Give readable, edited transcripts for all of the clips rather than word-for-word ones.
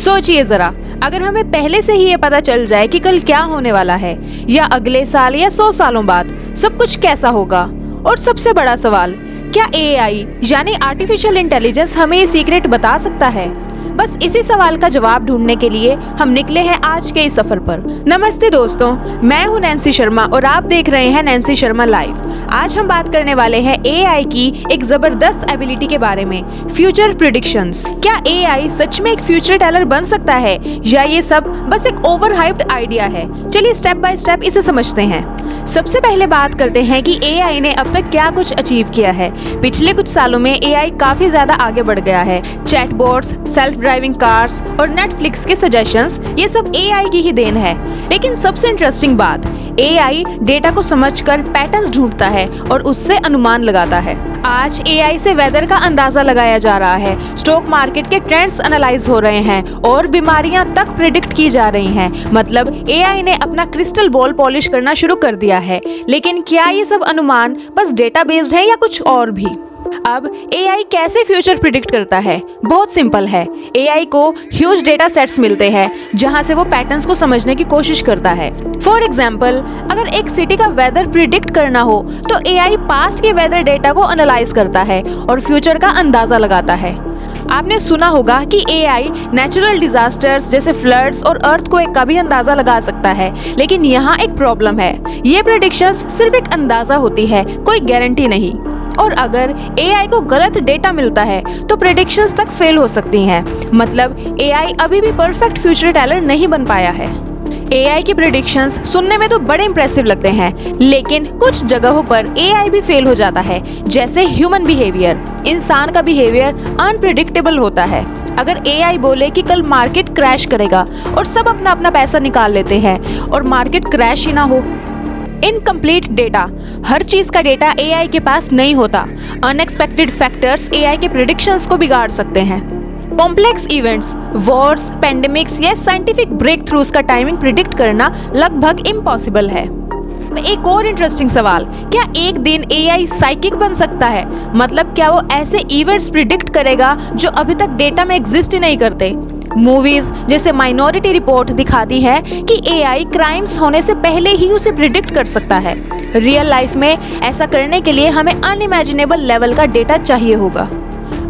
सोचिए जरा, अगर हमें पहले से ही ये पता चल जाए कि कल क्या होने वाला है या अगले साल या 100 सालों बाद सब कुछ कैसा होगा। और सबसे बड़ा सवाल, क्या एआई यानी आर्टिफिशियल इंटेलिजेंस हमें ये सीक्रेट बता सकता है? बस इसी सवाल का जवाब ढूंढने के लिए हम निकले हैं आज के इस सफर पर। नमस्ते दोस्तों, मैं हूं नैन्सी शर्मा और आप देख रहे हैं नैन्सी शर्मा लाइव। आज हम बात करने वाले हैं एआई की एक जबरदस्त एबिलिटी के बारे में, फ्यूचर प्रेडिक्शंस। क्या एआई सच में एक फ्यूचर टेलर बन सकता है या ये सब बस एक ओवर हाइप्ड आइडिया है? चलिए स्टेप बाय स्टेप इसे समझते हैं। सबसे पहले बात करते हैं कि एआई ने अब तक क्या कुछ अचीव किया है। पिछले कुछ सालों में एआई काफी ज्यादा आगे बढ़ गया है। चैटबॉट्स, सेल्फ ड्राइविंग कार्स और नेटफ्लिक्स के सजेशंस, ये सब एआई की ही देन है। लेकिन सबसे इंटरेस्टिंग बात, एआई डेटा को समझकर पैटर्न्स ढूंढता है और उससे अनुमान लगाता है। आज एआई से वेदर का अंदाजा लगाया जा रहा है, स्टॉक मार्केट के ट्रेंड्स एनालाइज हो रहे हैं और बीमारियां तक प्रिडिक्ट की जा रही हैं। मतलब एआई ने अपना क्रिस्टल बॉल पॉलिश करना शुरू कर दिया है। लेकिन क्या ये सब अनुमान बस डेटा बेस्ड है या कुछ और भी? अब एआई कैसे फ्यूचर प्रिडिक्ट करता है? बहुत सिंपल है। एआई को ह्यूज डेटा सेट्स मिलते हैं जहां से वो पैटर्न्स को समझने की कोशिश करता है। फॉर एग्जाम्पल, अगर एक सिटी का वेदर प्रिडिक्ट करना हो तो एआई पास्ट के वेदर डेटा को एनालाइज करता है और फ्यूचर का अंदाजा लगाता है। आपने सुना होगा कि एआई नेचुरल डिजास्टर्स जैसे फ्लड्स और अर्थक्वेक का भी अंदाजा लगा सकता है। लेकिन यहाँ एक प्रॉब्लम है, ये प्रेडिक्शंस सिर्फ एक अंदाजा होती है, कोई गारंटी नहीं। और अगर एआई को गलत डेटा मिलता है तो प्रेडिक्शंस तक फेल हो सकती हैं। मतलब एआई अभी भी परफेक्ट फ्यूचर टेलर नहीं बन पाया है। एआई की प्रेडिक्शंस सुनने में तो बड़े इंप्रेसिव लगते हैं, लेकिन कुछ जगहों पर एआई भी फेल हो जाता है। जैसे ह्यूमन बिहेवियर, इंसान का बिहेवियर अनप्रेडिक्टेबल होता है। अगर एआई बोले कि कल मार्केट क्रैश करेगा और सब अपना अपना पैसा निकाल लेते हैं और मार्केट क्रैश ही ना हो। इनकम्प्लीट डेटा, हर चीज का डेटा एआई के पास नहीं होता। अनएक्सपेक्टेड फैक्टर्स एआई के प्रेडिक्शंस को बिगाड़ सकते हैं। कॉम्प्लेक्स इवेंट्स, वॉर्स, पेंडेमिक्स या साइंटिफिक ब्रेक थ्रूज का टाइमिंग प्रिडिक्ट करना लगभग इम्पॉसिबल है। एक और इंटरेस्टिंग सवाल, क्या एक दिन एआई साइकिक बन सकता है? मतलब क्या वो ऐसे इवेंट्स प्रिडिक्ट करेगा जो अभी तक डेटा में एग्जिस्ट ही नहीं करते? मूवीज जैसे माइनॉरिटी रिपोर्ट दिखाती है कि एआई क्राइम्स होने से पहले ही उसे प्रिडिक्ट कर सकता है। रियल लाइफ में ऐसा करने के लिए हमें अनइमेजिनेबल लेवल का डेटा चाहिए होगा।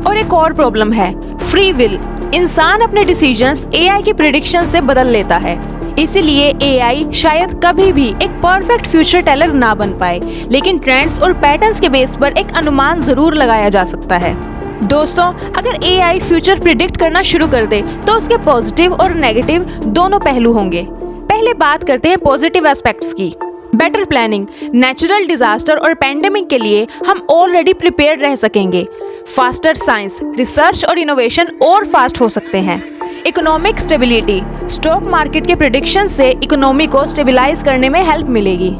और एक और प्रॉब्लम है, फ्री विल। इंसान अपने डिसीजंस एआई के प्रेडिक्शन से बदल लेता है। इसीलिए एआई शायद कभी भी एक परफेक्ट फ्यूचर टेलर ना बन पाए, लेकिन ट्रेंड्स और पैटर्न्स के बेस पर एक अनुमान जरूर लगाया जा सकता है। दोस्तों, अगर एआई फ्यूचर प्रिडिक्ट करना शुरू कर दे तो उसके पॉजिटिव और नेगेटिव दोनों पहलू होंगे। पहले बात करते हैं पॉजिटिव एस्पेक्ट्स की। बेटर प्लानिंग, नेचुरल डिजास्टर और पेंडेमिक के लिए हम ऑलरेडी प्रिपेयर रह सकेंगे। फास्टर साइंस, रिसर्च और इनोवेशन और फास्ट हो सकते हैं। इकोनॉमिक स्टेबिलिटी, स्टॉक मार्केट के प्रेडिक्शन से इकोनॉमी को स्टेबलाइज करने में हेल्प मिलेगी।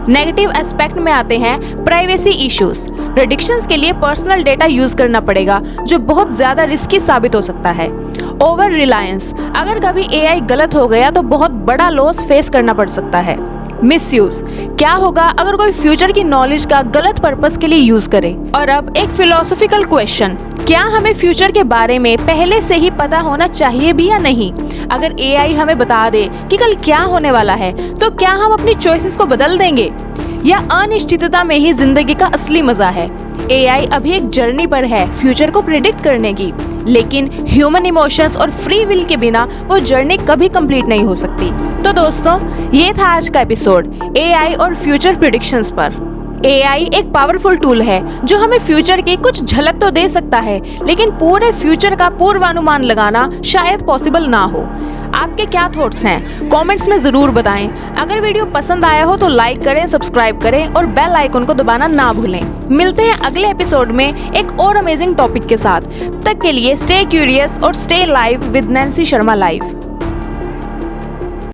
नेगेटिव एस्पेक्ट में आते हैं प्राइवेसी इश्यूज। प्रेडिक्शंस के लिए पर्सनल डेटा यूज करना पड़ेगा जो बहुत ज्यादा रिस्की साबित हो सकता है। ओवर रिलायंस, अगर कभी एआई गलत हो गया तो बहुत बड़ा लॉस फेस करना पड़ सकता है। मिसयूज, क्या होगा अगर कोई फ्यूचर की नॉलेज का गलत पर्पस के लिए यूज करे? और अब एक फिलोसॉफिकल क्वेश्चन, क्या हमें फ्यूचर के बारे में पहले से ही पता होना चाहिए भी या नहीं? अगर एआई हमें बता दे कि कल क्या होने वाला है तो क्या हम अपनी चॉइसेस को बदल देंगे? या अनिश्चितता में ही जिंदगी का असली मजा है? एआई अभी एक जर्नी पर है फ्यूचर को प्रिडिक्ट करने की, लेकिन ह्यूमन इमोशंस और फ्री विल के बिना वो जर्नी कभी कंप्लीट नहीं हो सकती। तो दोस्तों, ये था आज का एपिसोड एआई और फ्यूचर प्रेडिक्शंस पर। एआई एक पावरफुल टूल है जो हमें फ्यूचर की कुछ झलक तो दे सकता है, लेकिन पूरे फ्यूचर का पूर्वानुमान लगाना शायद पॉसिबल ना हो। आपके क्या थॉट्स हैं? कमेंट्स में जरूर बताएं। अगर वीडियो पसंद आया हो तो लाइक करें, सब्सक्राइब करें और बेल आइकन को दबाना ना भूलें। मिलते हैं अगले एपिसोड में एक और अमेजिंग टॉपिक के साथ। तब तक के लिए स्टे क्यूरियस और stay live with Nancy Sharma live.